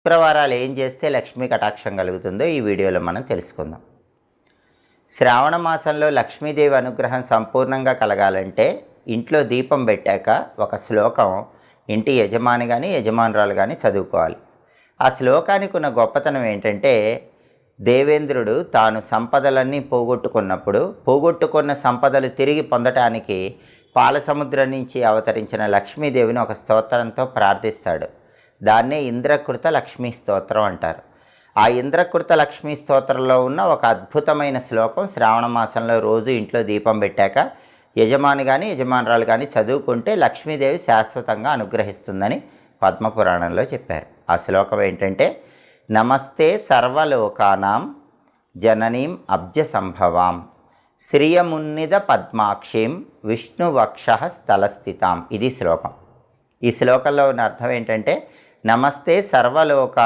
శుక్రవారాలు ఏం చేస్తే లక్ష్మీ కటాక్షం కలుగుతుందో ఈ వీడియోలో మనం తెలుసుకుందాం. శ్రావణ మాసంలో లక్ష్మీదేవి అనుగ్రహం సంపూర్ణంగా కలగాలంటే ఇంట్లో దీపం పెట్టాక ఒక శ్లోకం ఇంటి యజమాని కానీ యజమానురాలు కానీ చదువుకోవాలి. ఆ శ్లోకానికి ఉన్న గొప్పతనం ఏంటంటే, దేవేంద్రుడు తాను సంపదలన్నీ పోగొట్టుకున్న సంపదలు తిరిగి పొందటానికి పాలసముద్రం నుంచి అవతరించిన లక్ష్మీదేవిని ఒక స్తోత్రంతో ప్రార్థిస్తాడు. దాన్నే ఇంద్రకృత లక్ష్మీ స్తోత్రం అంటారు. ఆ ఇంద్రకృత లక్ష్మీ స్తోత్రంలో ఉన్న ఒక అద్భుతమైన శ్లోకం శ్రావణ మాసంలో రోజు ఇంట్లో దీపం పెట్టాక యజమాని కానీ యజమానురాలు కానీ చదువుకుంటే లక్ష్మీదేవి శాశ్వతంగా అనుగ్రహిస్తుందని పద్మపురాణంలో చెప్పారు. ఆ శ్లోకం ఏంటంటే, నమస్తే సర్వలోకానాం జననీం అబ్జ సంభవాం శ్రియమున్నిద పద్మాక్షీం విష్ణువక్ష స్థలస్థితాం. ఇది శ్లోకం. ఈ శ్లోకంలో ఉన్న అర్థం ఏంటంటే, నమస్తే సర్వలోక